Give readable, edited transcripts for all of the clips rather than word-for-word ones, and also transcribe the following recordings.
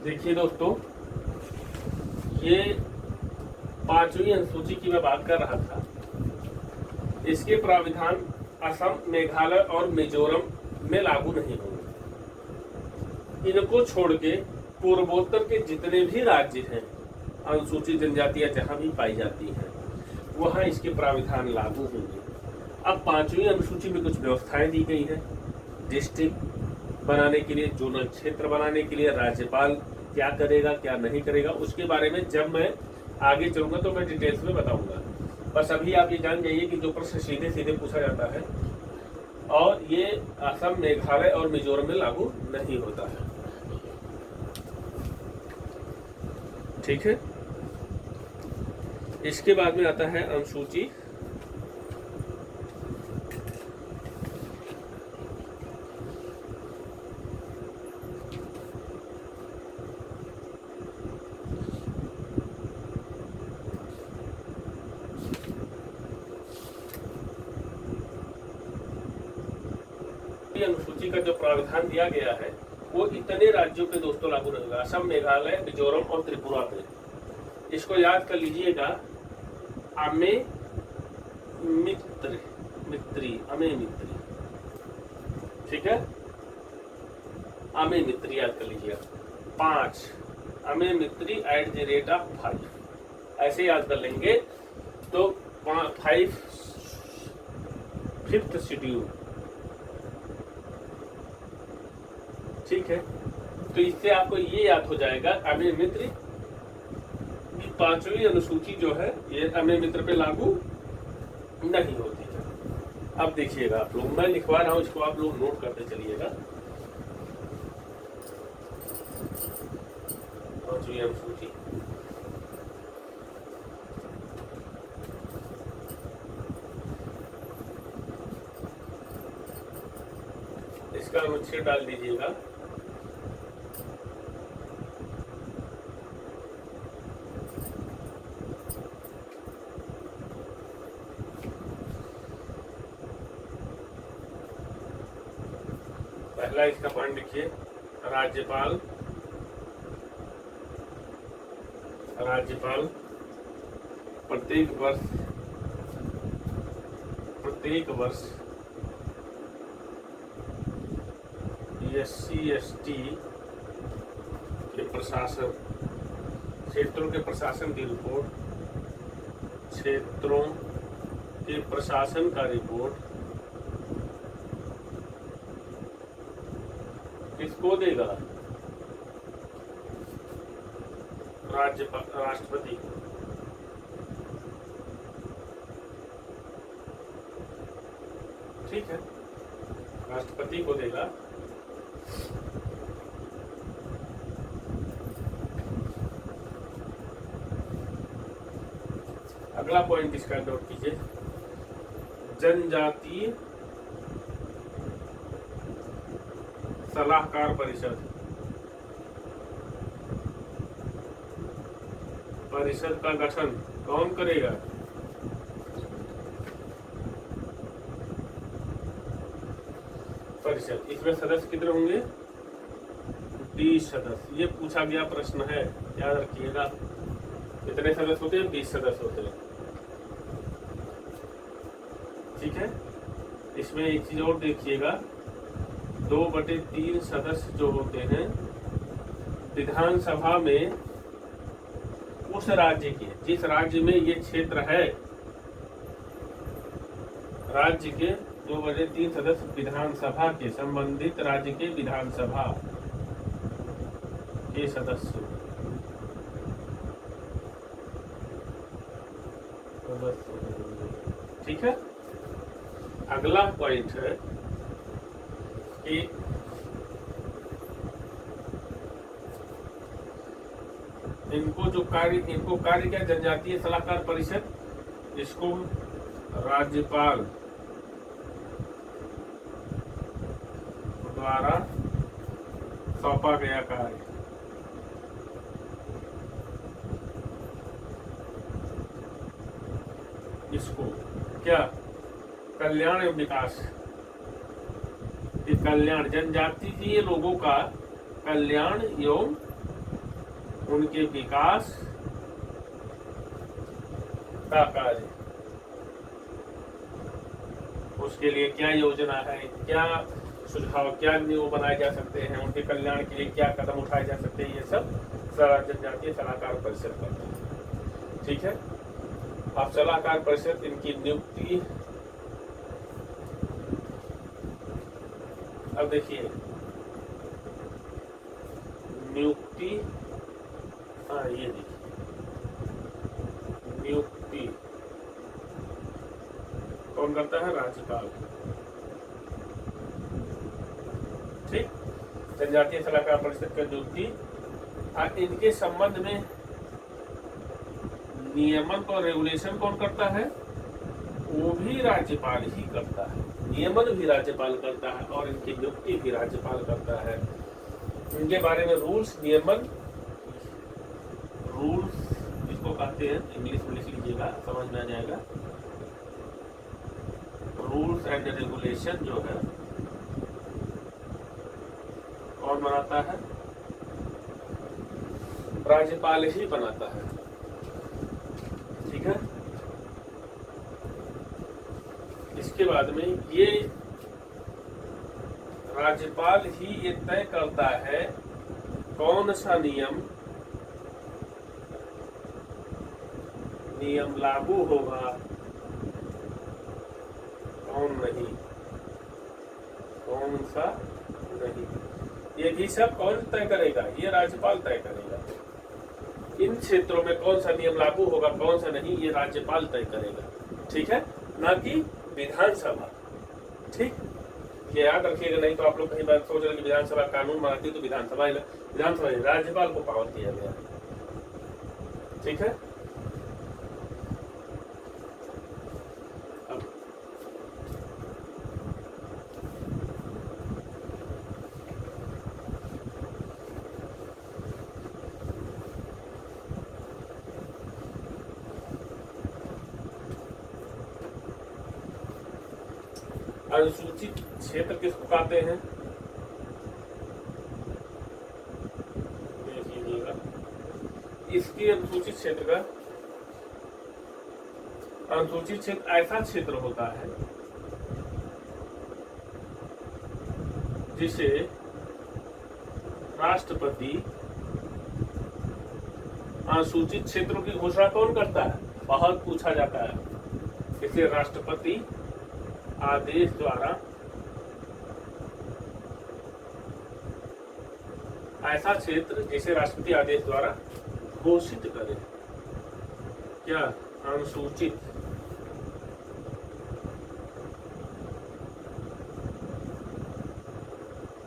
देखिए दोस्तों, ये पांचवी अनुसूची की मैं बात कर रहा था। इसके प्राविधान असम, मेघालय और मिजोरम में लागू नहीं होंगे। इनको छोड़ के पूर्वोत्तर के जितने भी राज्य हैं, अनुसूचित जनजातियां जहां भी पाई जाती हैं, वहां इसके प्राविधान लागू होंगे। अब पांचवी अनुसूची में कुछ व्यवस्थाएं दी गई हैं। डिस्ट्रिक्ट बनाने के लिए, जोनल क्षेत्र बनाने के लिए राज्यपाल क्या करेगा क्या नहीं करेगा, उसके बारे में जब मैं आगे चलूंगा तो मैं डिटेल्स में बताऊंगा। बस अभी आप ये जान जाइए कि जो प्रश्न सीधे सीधे पूछा जाता है, और ये असम, मेघालय और मिजोरम में लागू नहीं होता है। ठीक है। इसके बाद में आता है अनुसूची अनुसूची का जो प्रावधान दिया गया है वो इतने राज्यों पे दोस्तों लागू रहेगा, असम, मेघालय, मिजोरम और त्रिपुरा पे। इसको याद कर लीजिएगा, अमे मित्री, ठीक है, अमे मित्री याद कर लीजिएगा। 5 अमे मित्री @5 ऐसे याद कर लेंगे तो 5 5th शेड्यूल। ठीक है, तो इससे आपको ये याद हो जाएगा अमे मित्र की पांचवी अनुसूची जो है ये अमे मित्र पे लागू नहीं होती है। अब देखिएगा आप लोग, मैं लिखवा रहा हूं, इसको आप लोग नोट करते चलिएगा। पांचवी अनुसूची, इसका अनुच्छेद डाल दीजिएगा। पहला इसका पॉइंट लिखिए, राज्यपाल प्रत्येक वर्ष SC/ST के प्रशासन, क्षेत्रों के प्रशासन की रिपोर्ट, क्षेत्रों के प्रशासन का रिपोर्ट किसको देगा? राष्ट्रपति को। ठीक है, राष्ट्रपति को देगा। अगला पॉइंट इसका नोट कीजिए, जनजातीय सलाहकार परिषद का गठन कौन करेगा? परिषद। इसमें सदस्य कितने होंगे? 20 सदस्य। ये पूछा गया प्रश्न है, याद रखिएगा। कितने सदस्य होते हैं? 20 सदस्य होते हैं। ठीक है, इसमें एक चीज और देखिएगा, 2/3 सदस्य जो होते हैं विधानसभा में उस राज्य के, जिस राज्य में ये क्षेत्र है, राज्य के 2/3 सदस्य विधानसभा के, संबंधित राज्य के विधानसभा के सदस्य। ठीक है, अगला पॉइंट है कि इनको कार्य क्या? जनजातीय सलाहकार परिषद, इसको राज्यपाल द्वारा सौंपा गया कार्य। इसको क्या? कल्याण एवं विकास। कल्याण, जनजातीय लोगों का कल्याण एवं उनके विकास का कार्य, उसके लिए क्या योजना है, क्या सुझाव, क्या नियम बनाए जा सकते हैं, उनके कल्याण के लिए क्या कदम उठाए जा सकते हैं, ये सब जनजातीय सलाहकार परिषद करता है। ठीक है। अब सलाहकार परिषद, इनकी नियुक्ति, अब देखिए नियुक्ति, हाँ ये देखिए नियुक्ति कौन करता है? राज्यपाल। ठीक। जनजातीय सलाहकार परिषद की नियुक्ति, इनके संबंध में नियमन और रेगुलेशन कौन करता है? वो भी राज्यपाल ही करता है। नियमन भी राज्यपाल करता है और इनकी नियुक्ति भी राज्यपाल करता है। इनके बारे में रूल्स, नियमन, रूल्स जिसको कहते हैं, इंग्लिश में लिख लीजिएगा, समझ में आ जाएगा। रूल्स एंड रेगुलेशन जो है कौन बनाता है? राज्यपाल ही बनाता है। ठीक है। इसके बाद में ये राज्यपाल ही ये तय करता है कौन सा नियम लागू होगा, कौन नहीं, कौन सा नहीं, ये भी सब कौन तय करेगा? ये राज्यपाल तय करेगा। इन क्षेत्रों में कौन सा नियम लागू होगा, कौन सा नहीं, ये राज्यपाल तय करेगा। ठीक है, ना कि विधानसभा। ठीक, ये याद रखिएगा, नहीं तो आप लोग कहीं बात सोच रहे कि विधानसभा कानून बनाती है तो विधानसभा राज्यपाल को पावर दिया गया। ठीक है। अनुसूचित क्षेत्र किसको कहते हैं? देख लीजिएगा, इसकी अनुसूचित क्षेत्र का, अनुसूचित क्षेत्र ऐसा क्षेत्र होता है जिसे राष्ट्रपति, अनुसूचित क्षेत्रों की घोषणा कौन करता है? बहुत पूछा जाता है। इसे राष्ट्रपति आदेश द्वारा, ऐसा क्षेत्र जिसे राष्ट्रपति आदेश द्वारा घोषित करे। क्या? अनुसूचित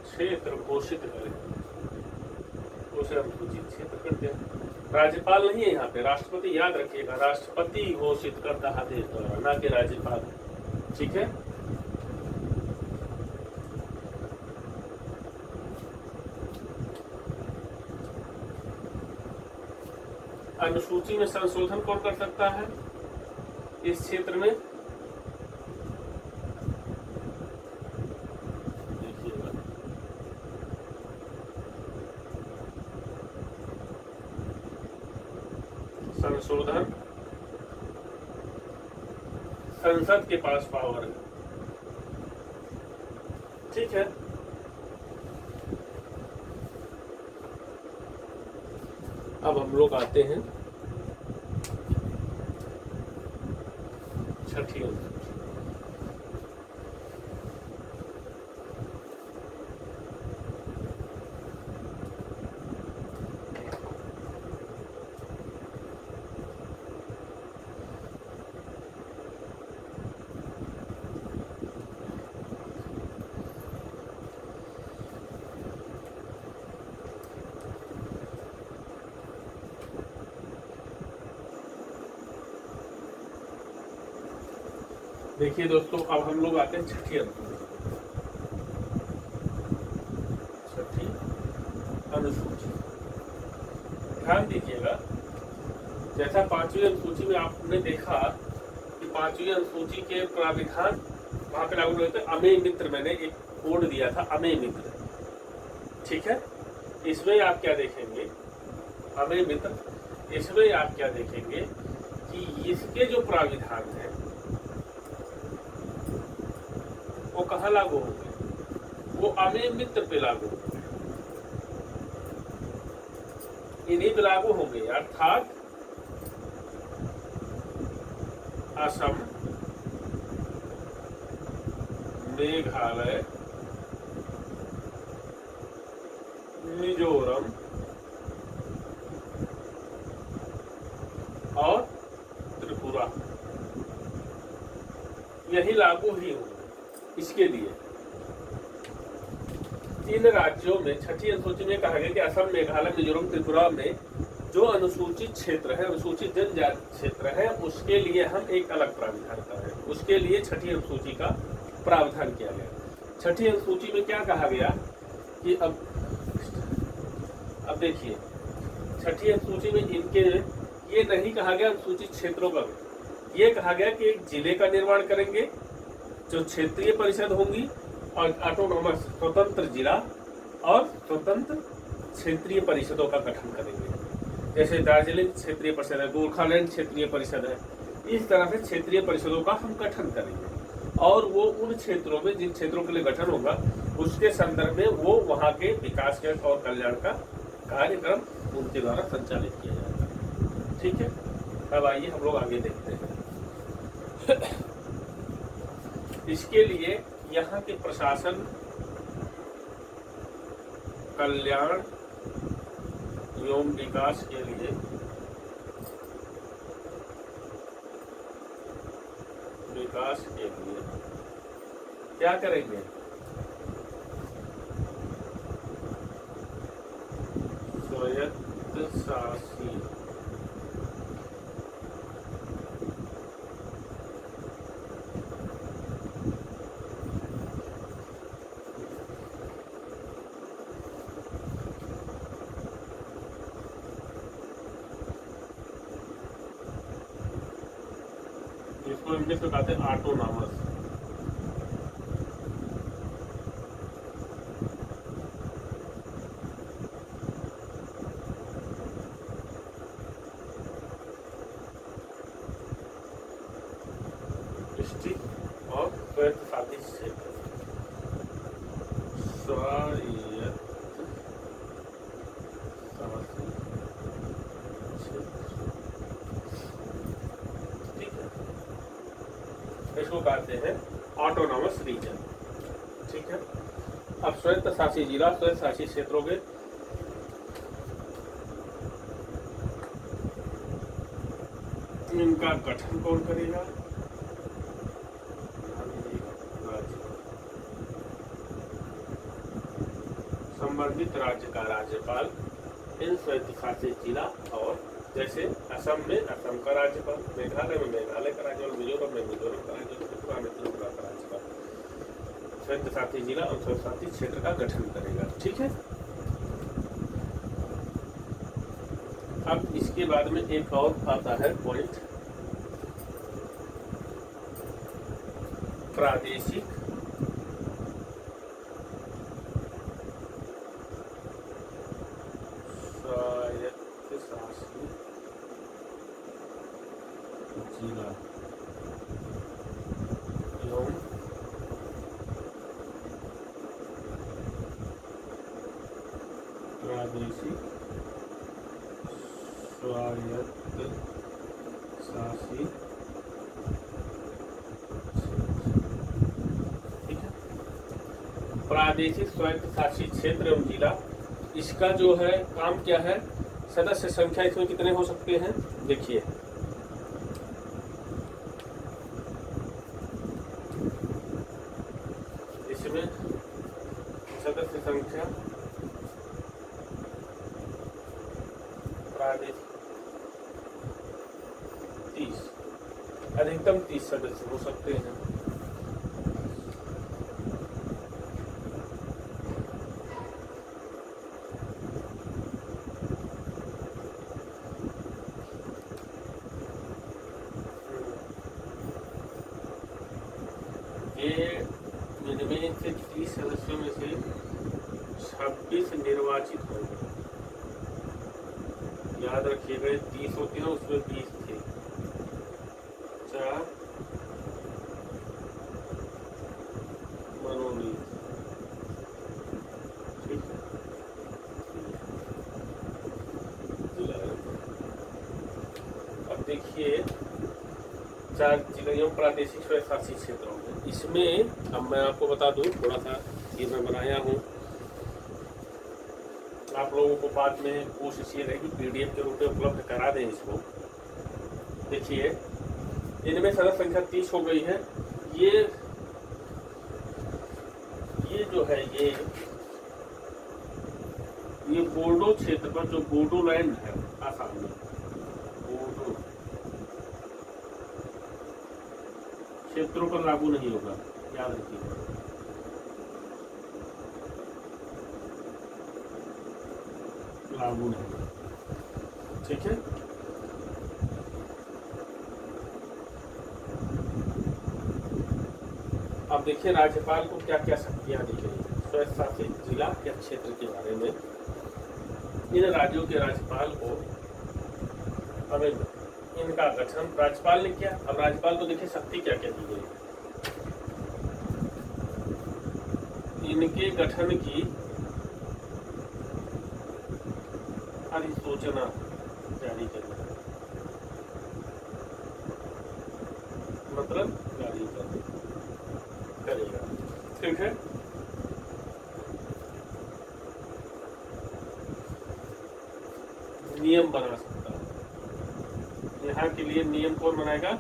क्षेत्र घोषित करे, उसे अनुसूचित क्षेत्र करते हैं। राज्यपाल नहीं है यहाँ पे, राष्ट्रपति, याद रखिएगा, राष्ट्रपति घोषित करता है आदेश द्वारा, ना कि राज्यपाल। ठीक है। अनुसूची में संशोधन कौन कर सकता है इस क्षेत्र में? देखिएगा, संशोधन संसद के पास पावर है। ठीक है। अब हम लोग आते हैं छठी अनुसूची। देखिए दोस्तों, अब हम लोग आते हैं छठी अनुसूची। छठी अनुसूची, ध्यान दीजिएगा, जैसा पांचवी अनुसूची में आपने देखा कि पांचवी अनुसूची के प्राविधान वहां पे लागू होते, अमेय मित्र, मैंने एक कोड दिया था, अमेय मित्र। ठीक है। इसमें आप क्या देखेंगे अमेय मित्र, इसमें आप क्या देखेंगे कि इसके जो प्राविधान है वो कहाँ लागू होंगे, वो अमेय मित्र पे लागू होंगे, इन्हीं पे लागू होंगे, अर्थात असम, मेघालय, मिजोरम और त्रिपुरा, यही लागू ही होंगे। इसके लिए 3 राज्यों में छठी अनुसूची में कहा गया कि असम, मेघालय, मिजोरम, त्रिपुरा में जो अनुसूचित क्षेत्र है, अनुसूचित जनजाति क्षेत्र है, उसके लिए हम एक अलग प्राविधान कर रहे हैं। उसके लिए छठी अनुसूची का प्रावधान किया गया। छठी अनुसूची में क्या कहा गया कि अब देखिए, छठी अनुसूची में इनके ये नहीं कहा गया अनुसूचित क्षेत्रों का, ये कहा गया कि एक जिले का निर्माण करेंगे जो क्षेत्रीय परिषद होंगी और ऑटोनोमस स्वतंत्र जिला और स्वतंत्र क्षेत्रीय परिषदों का गठन करेंगे। जैसे दार्जिलिंग क्षेत्रीय परिषद है, गोरखालैंड क्षेत्रीय परिषद है, इस तरह से क्षेत्रीय परिषदों का हम गठन करेंगे और वो उन क्षेत्रों में जिन क्षेत्रों के लिए गठन होगा उसके संदर्भ में वो वहाँ के विकास के और कल्याण का कार्यक्रम उनके द्वारा संचालित किया जाएगा। ठीक है, अब आइए हम लोग आगे देखते हैं। इसके लिए यहाँ के प्रशासन, कल्याण एवं विकास के लिए क्या करेंगे, स्वायत्त शासी इसको इंग्लिश में कहते हैं ऑटोनॉमस। डिस्ट्रिक्ट और स्वायत्त शासी क्षेत्र, स्वायत्त शासी क्षेत्र, ठीक है, इसको कहते हैं ऑटोनॉमस रीजन। ठीक है, अब स्वायत्त शासी जिला, स्वायत्त शासी क्षेत्रों के इनका गठन कौन करेगा, संबंधित राज्य का राज्यपाल इन स्वायत्त शासित जिला, और जैसे असम में असम का राज्यपाल, मेघालय में मेघालय का राज्यपाल, मिजोरम में मिजोरम का राज्यपाल, त्रिपुरा में त्रिपुरा का राज्यपाल स्वायत्त शासित जिला और स्वायत्त शासित क्षेत्र का गठन करेगा। ठीक है, अब इसके बाद में एक और आता है पॉइंट, प्रादेशिक स्वायत्त शासी जिला एवं प्रादेशिक स्वायत्त शासी, ठीक है, प्रादेशिक स्वायत्त शासी क्षेत्र एवं जिला, इसका जो है काम क्या है, सदस्य संख्या इसमें कितने हो सकते हैं, देखिए इसमें सदस्य संख्या प्रादेशिक 30, अधिकतम 30 सदस्य हो सकते हैं। इनमें से 30 सदस्यों में से 26 निर्वाचित होंगे, याद रखिएगा 30 होती है, उसमें 20 थे। 4 मनोनीत, ठीक है। अब देखिए 4 जिले एवं प्रादेशिक स्वयंशासित क्षेत्रों में, इसमें अब मैं आपको बता दूं, थोड़ा सा ये मैं बनाया हूँ, आप लोगों को बाद में कोशिश ये रहेगी PDF के रूप में उपलब्ध करा दें इसको। देखिए इनमें सदस्य संख्या 30 हो गई है। ये जो है ये बोडो क्षेत्र पर, जो बोडोलैंड है आसाम में, बोडो क्षेत्रों पर लागू नहीं होगा, याद रखिएगा। लागू नहीं, ठीक है। अब देखिए राज्यपाल को क्या क्या शक्तियां दी गई स्वयंशासित जिला या क्षेत्र के बारे में। इन राज्यों के राज्यपाल को हमें इनका गठन राज्यपाल ने किया। अब राज्यपाल को देखिए शक्ति क्या क्या दी गई, इनके गठन की अधिसूचना जारी करना, मतलब जारी करेगा, ठीक है। नियम बना सकता है, यहाँ के लिए नियम कौन बनाएगा?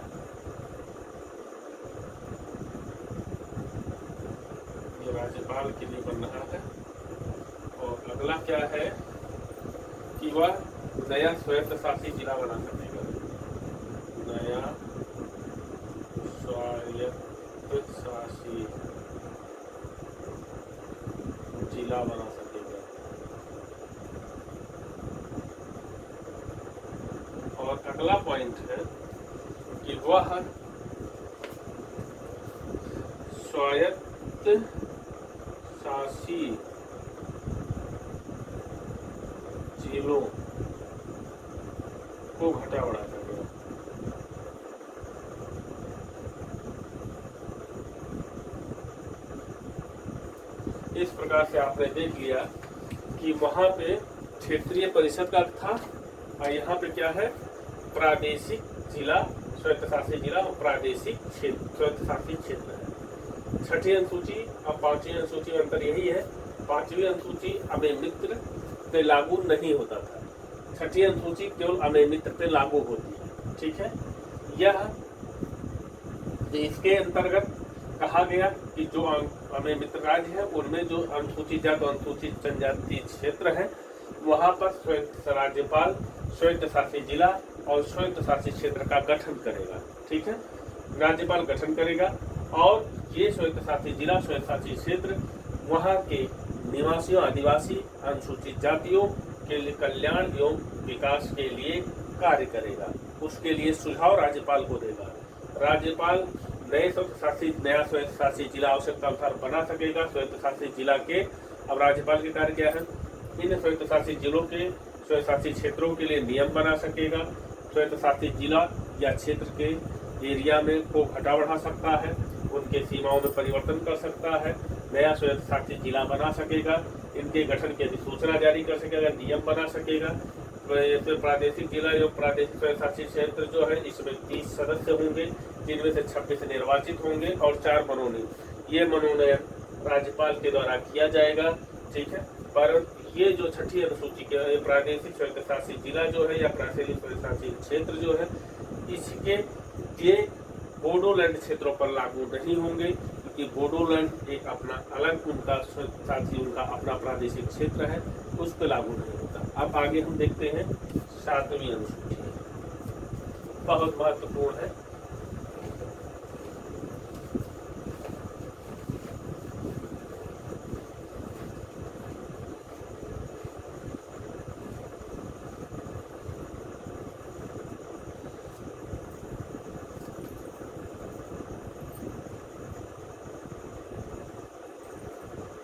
ये राज्यपाल के लिए बन रहा है। और अगला क्या है कि वह नया स्वायत्तशासी जिला बना सकेगा, नया स्वायत्तशासी जिला बना सकेगा। और अगला पॉइंट है कि वह स्वायत्तशासी जिलों को घटा बढ़ा सकेगा। इस प्रकार से आपने देख लिया कि वहां पे क्षेत्रीय परिषद का था, और यहाँ पे क्या है? प्रादेशिक जिला, स्वायत्तशासी जिला और प्रादेशिक क्षेत्र, स्वायत्तशासी क्षेत्र है। छठी अनुसूची और 5वीं अनुसूची में अंतर यही है, 5वीं अनुसूची अमेय मित्र पे लागू नहीं होता था, 6ठी अनुसूची केवल अमेय मित्र पे लागू होती है, ठीक है। यह इसके अंतर्गत कहा गया कि जो अमेय मित्र राज्य है उनमें जो अनुसूचित जाति और अनुसूचित जनजाति क्षेत्र है वहां पर राज्यपाल स्वायत्तशासी जिला और स्वायत्तशासी क्षेत्र का गठन करेगा, ठीक है। राज्यपाल गठन करेगा और ये स्वायत्तशासी जिला, स्वायत्तशासी क्षेत्र वहाँ के निवासियों, आदिवासी, अनुसूचित जातियों के लिए कल्याण एवं विकास के लिए कार्य करेगा। उसके लिए सुझाव राज्यपाल को देगा। राज्यपाल नया स्वायत्तशासी जिला आवश्यकता अनुसार बना सकेगा। स्वायत्तशासी जिला के अब राज्यपाल के कार्य क्या है? इन स्वायत्तशासी जिलों के, स्वायत्तशासी क्षेत्रों के लिए नियम बना सकेगा। स्वायत्तशासी जिला या क्षेत्र के एरिया में को घटा बढ़ा सकता है, उनके सीमाओं में परिवर्तन कर सकता है, नया स्वायत्तशासी जिला बना सकेगा, इनके गठन की अधिसूचना जारी कर सकेगा, नियम बना सकेगा। तो प्रादेशिक जिला एवं प्रादेशिक स्वायत्तशासी क्षेत्र जो है इसमें 30 सदस्य होंगे, जिनमें से 26 निर्वाचित होंगे और 4 मनोनीत। ये मनोनयन राज्यपाल के द्वारा किया जाएगा, ठीक है। पर ये जो छठी अनुसूची के प्रादेशिक स्वायत्तशासी जिला जो है या प्रादेशिक स्वायत्तशासी क्षेत्र जो है, इसके ये बोडोलैंड क्षेत्रों पर लागू नहीं होंगे, क्योंकि बोडोलैंड एक अपना अलग उनका साथ ही उनका अपना प्रादेशिक क्षेत्र है, उस पर लागू नहीं होता। अब आगे हम देखते हैं 7वीं अनुसूची, बहुत महत्वपूर्ण है।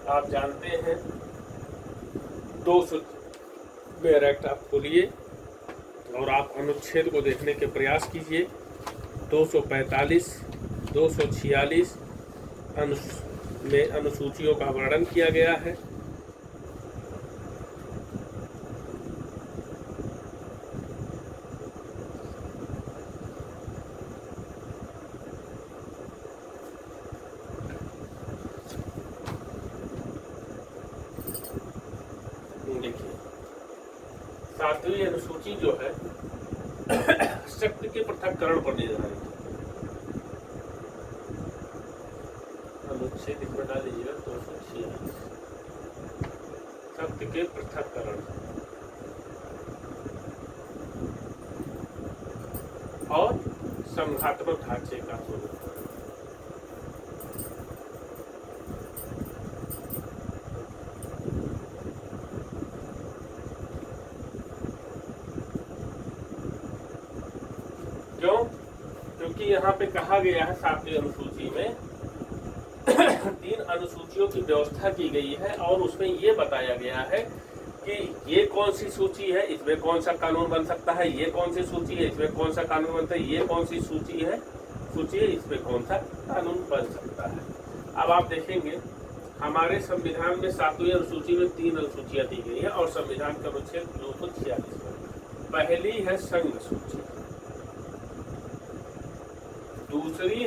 आप जानते हैं 200 एक्ट आप खोलिए, और आप अनुच्छेद को देखने के प्रयास कीजिए। 245, 246 में अनुसूचियों का वर्णन किया गया है। देखिए 7वीं अनुसूची जो है शक्ति के पृथक्करण पर निर्धारित है। अनुच्छेद इसमें डाल दीजिएगा 246, शक्ति के पृथक्करण और संघात्मक ढांचे का स्वरूप। क्यों? क्योंकि यहाँ पे कहा गया है 7वीं अनुसूची में 3 अनुसूचियों की व्यवस्था की गई है और उसमें ये बताया गया है कि ये कौन सी सूची है, इसमें कौन सा कानून बन सकता है, ये कौन सी सूची है, इसमें कौन सा कानून बनता है, ये कौन सी सूची है इसमें कौन सा कानून बन सकता है। अब आप देखेंगे हमारे संविधान में 7वीं अनुसूची में 3 अनुसूचियां दी गई है और संविधान का अनुच्छेद 246 में पहली है संघ सूची, दूसरी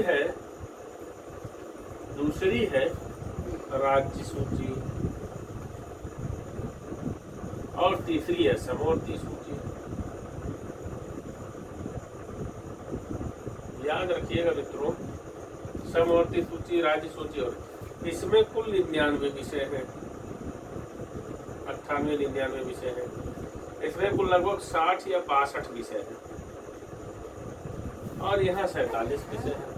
है राज्य सूची और तीसरी है समवर्ती सूची। याद रखिएगा मित्रों, समवर्ती सूची, राज्य सूची और इसमें कुल 99 विषय हैं, 98-99 विषय हैं। इसमें कुल लगभग 60 या 62 विषय हैं और यहाँ 47 विषय हैं।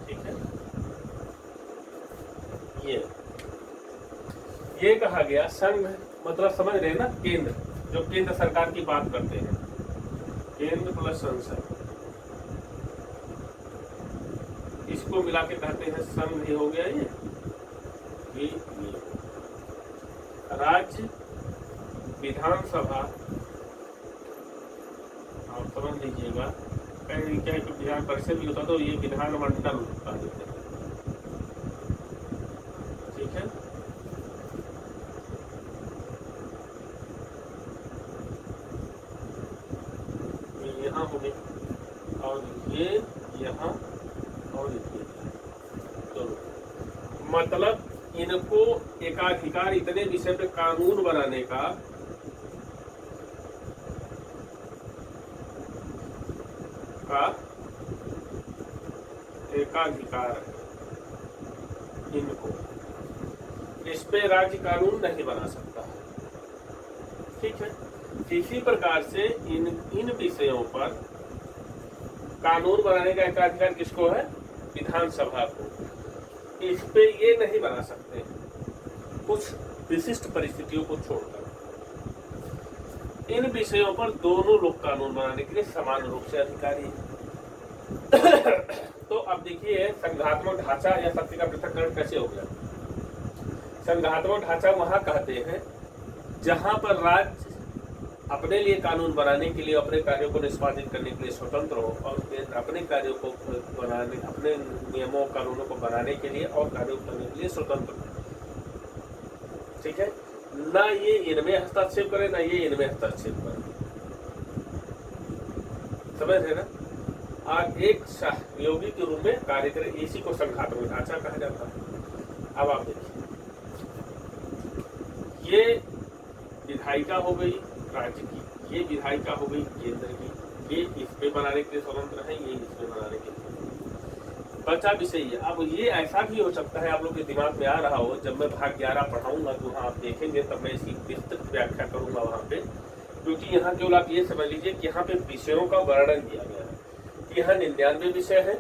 ठीक है, ये कहा गया संघ मतलब समझ रहे हैं ना, केंद्र, जो केंद्र सरकार की बात करते हैं, केंद्र प्लस संसद, इसको मिला के कहते हैं संघ। ही हो गया ये राज्य विधानसभा, आप समझ लीजिएगा, कहीं क्या कि विधान परिषद भी होता तो ये विधानमंडल कहा देते हैं। ठीक है, यहाँ हो गए और ये यहाँ और ये, तो मतलब इनको एकाधिकार इतने विषय पे कानून बनाने का एकाधिकार है इनको, इस पे राज्य कानून नहीं बना सकता। ठीक है, इसी प्रकार से इन विषयों पर कानून बनाने का एकाधिकार किसको है? विधानसभा को। इस पे ये नहीं बना सकते कुछ विशिष्ट परिस्थितियों को छोड़कर। इन विषयों पर दोनों लोग कानून बनाने के लिए समान रूप से अधिकारी हैं। तो अब देखिए संघात्मक ढांचा या शक्ति का पृथक्करण कैसे हो गया। संघात्मक ढांचा वहां कहते हैं जहां पर राज्य अपने लिए कानून बनाने के लिए, अपने कार्यों को निष्पादित करने के लिए स्वतंत्र हो और अपने कार्यों को बनाने, अपने नियमों कानूनों को बनाने के लिए और कार्यों करने के लिए स्वतंत्र हो। ठीक है, ना ये इनमें हस्तक्षेप करे ना ये इनमें हस्तक्षेप करे। समझ रहे ना? और एक सहयोगी के रूप में कार्य करे, इसी को संघात्मक ढांचा कहा जाता है। अब आप देखिए, ये विधायिका हो गई राज्य की, ये विधायिका हो गई केंद्र की, ये इस पे बनाने के लिए स्वतंत्र है, ये इस पे बनाने के लिए बचा विषय है। अब ये ऐसा भी हो सकता है, आप लोग के दिमाग में आ रहा हो, जब मैं भाग 11 पढ़ाऊंगा तो वहाँ आप देखेंगे, तब मैं इसकी विस्तृत व्याख्या करूंगा वहाँ पे। क्योंकि यहाँ केवल आप ये समझ लीजिए कि यहाँ पे विषयों का वर्णन किया गया है। यहाँ 99 विषय है,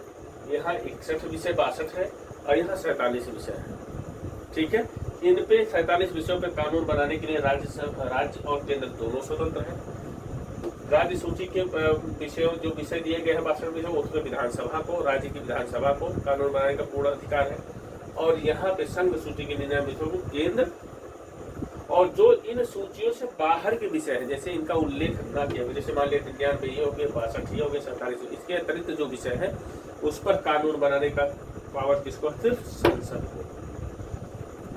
यहाँ 61 विषय 62 है और यहाँ 47 विषय है। ठीक है, इन पे 47 विषयों पे कानून बनाने के लिए राज्य और केंद्र दोनों स्वतंत्र हैं। राज्य सूची के विषयों जो विषय दिए गए हैं 62 विषय, उसमें विधानसभा को, राज्य की विधानसभा को कानून बनाने का पूर्ण अधिकार है। और यहाँ पे संघ सूची के 99 विषयों को केंद्र और जो इन सूचियों से बाहर के विषय है, जैसे इनका उल्लेख न किया गया, जैसे मान लिया विज्ञान में ये हो गए 62 ये हो गए 47, इसके अतिरिक्त जो विषय है उस पर कानून बनाने का पावर किसको? सिर्फ संसद को।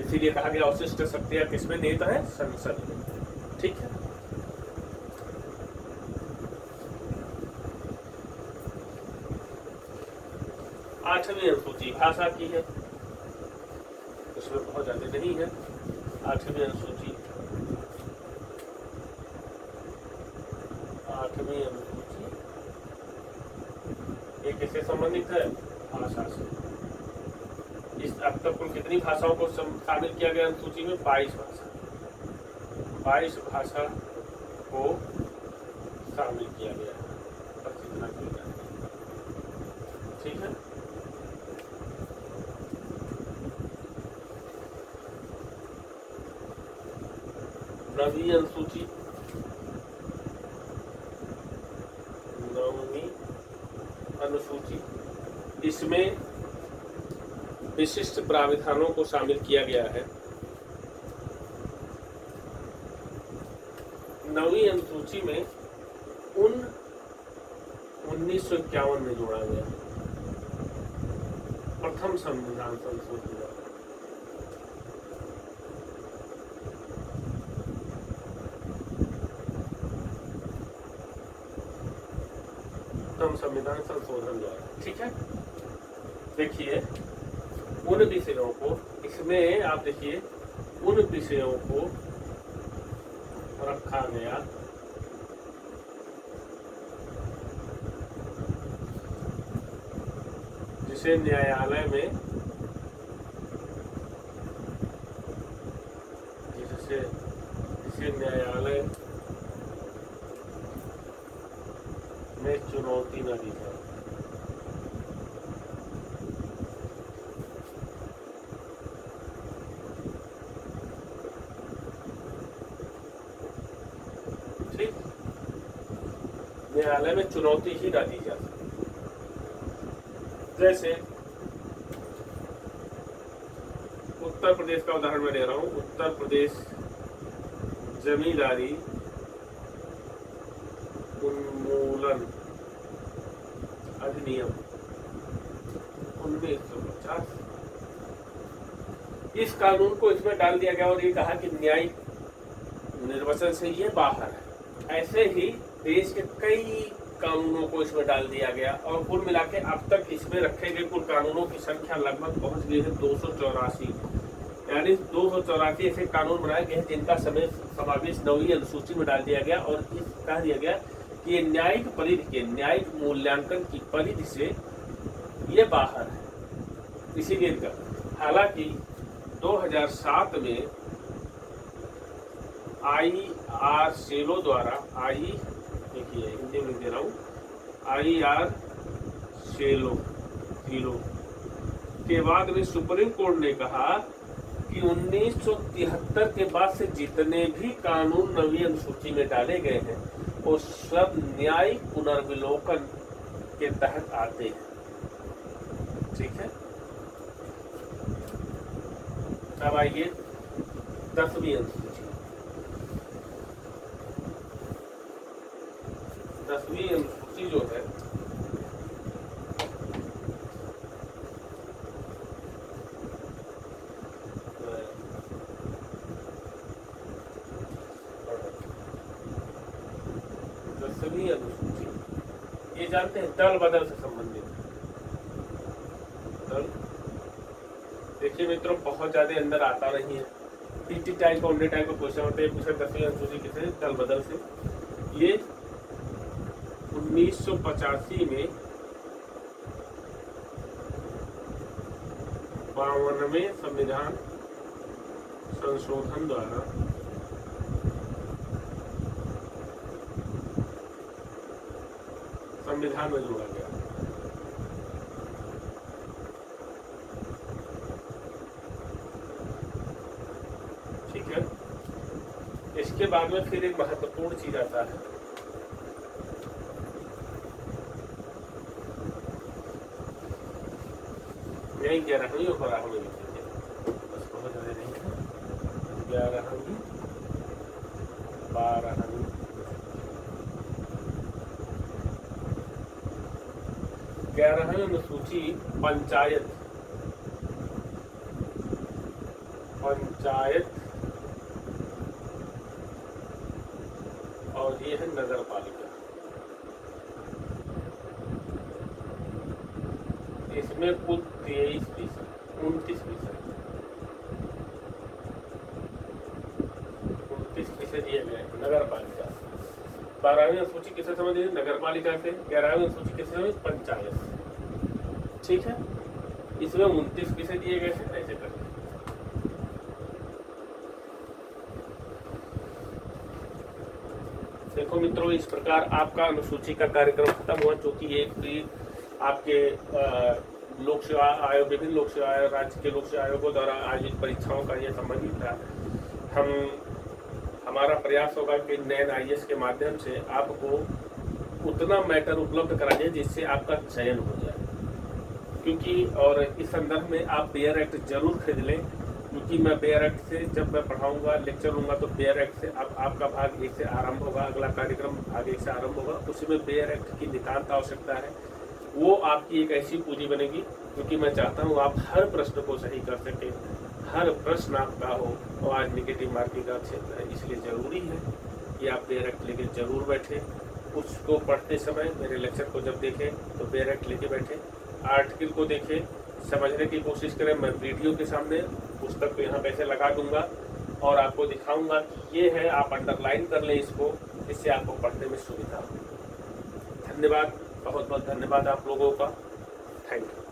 इसीलिए कहा गया अवशिष्ट शक्तियां किसमें निहित है? संसद में। ठीक है। आठवीं अनुसूची भाषा की है, उसमें बहुत ज्यादा नहीं है। आठवीं अनुसूची ये किससे संबंधित है? भाषा से। इस अब तक कुल कितनी भाषाओं को शामिल किया गया अनुसूची में? 22 भाषा। 22 भाषा को शामिल किया गया है। ठीक है। नवीं अनुसूची, इसमें विशिष्ट प्राविधानों को शामिल किया गया है। नवीं अनुसूची में 1951 में जोड़ा गया प्रथम संविधान संशोधन। संविधान संशोधन द्वारा। ठीक है। देखिए उन विषयों को, इसमें आप देखिए उन विषयों को रखा गया जिसे न्यायालय में चुनौती न दी जाए। ठीक, न्यायालय में चुनौती ही न दी जा सकती। जैसे उत्तर प्रदेश का उदाहरण मैं ले रहा हूं। उत्तर प्रदेश जमींदारी उन्मूलन अधिनियम 1950, इस कानून को इसमें डाल दिया गया और ये कहा कि न्यायिक निर्वाचन से ये बाहर है। ऐसे ही देश के कई कानूनों को इसमें डाल दिया गया और कुल मिला के अब तक इसमें रखे गए कुल कानूनों की संख्या लगभग पहुंच गई है 284। यानी 284 ऐसे कानून बनाए गए हैं जिनका समावेश 9वीं अनुसूची में डाल दिया गया और इस कह दिया गया कि ये न्यायिक परिधि के, न्यायिक मूल्यांकन की परिधि से ये बाहर है। इसीलिए हालांकि 2007 में IR सेलो द्वारा, देखिए हिंदी में दे रहा हूँ, IR सेलो के बाद में सुप्रीम कोर्ट ने कहा कि 1973 के बाद से जितने भी कानून नवीं अनुसूची में डाले गए हैं वो सब न्यायिक पुनर्विलोकन के तहत आते हैं। ठीक है। अब आइए 10वीं अनुसूची। 10वीं अनुसूची जो है अनुसूची, ये जानते हैं दल बदल से संबंधित दल। देखिए मित्रों बहुत ज्यादा अंदर आता नहीं है। पीटी टाइप और ओनली टाइप का क्वेश्चन होते हैं। पूछे 10वीं अनुसूची किसे? दल बदल से। ये 1985 में 52वें संविधान संशोधन द्वारा संविधान में जोड़ा गया। ठीक है। इसके बाद में फिर एक महत्वपूर्ण चीज आता है, यही 11वीं और 12वीं में लिखेंगे, बस बहुत ज्यादा नहीं है। 11वीं 12वीं 11वीं अनुसूची पंचायत और ये है नगर पालिका। इसमें कुल 29 विषय दिए गए हैं। नगर पालिका 12वीं अनुसूची किससे संबंधित? नगर पालिका से। 11वीं अनुसूची किससे संबंधित? पंचायत। ठीक है, इसमें 29 विषय दिए गए हैं। ऐसे करके देखो मित्रों, इस प्रकार आपका अनुसूची का कार्यक्रम खत्म हुआ। चूंकि ये फ्री आपके लोक सेवा आयोग, विभिन्न लोक सेवा आयोग, राज्य के लोक सेवा आयोगों द्वारा आयोजित परीक्षाओं का ये संबंधित था। हमारा प्रयास होगा कि नैन IAS के माध्यम से आपको उतना मैटर उपलब्ध कराइए जिससे आपका चयन हो जाए। क्योंकि और इस संदर्भ में आप बेयर एक्ट जरूर खरीद लें, क्योंकि मैं बेयर एक्ट से जब मैं पढ़ाऊंगा, लेक्चर लूंगा, तो बेयर एक्ट से आपका भाग 1 से आरंभ होगा, अगला कार्यक्रम भाग 1 से आरंभ होगा। उसमें बेयर एक्ट की नितांत आवश्यकता है। वो आपकी एक ऐसी पूंजी बनेगी, क्योंकि मैं चाहता हूँ आप हर प्रश्न को सही कर सकें, हर प्रश्न आपका हो। और आज नेगेटिव मार्किंग का क्षेत्र है, इसलिए ज़रूरी है कि आप बेयर एक्ट लेके जरूर बैठें। उसको पढ़ते समय मेरे लेक्चर को जब देखें तो बेयर एक्ट लेके बैठें, आर्टिकल को देखें, समझने की कोशिश करें। मैं वीडियो के सामने पुस्तक को यहाँ पैसे लगा दूंगा और आपको दिखाऊंगा कि ये है, आप अंडरलाइन कर लें इसको, जिससे आपको पढ़ने में सुविधा हो। धन्यवाद, बहुत बहुत धन्यवाद आप लोगों का। Thank you.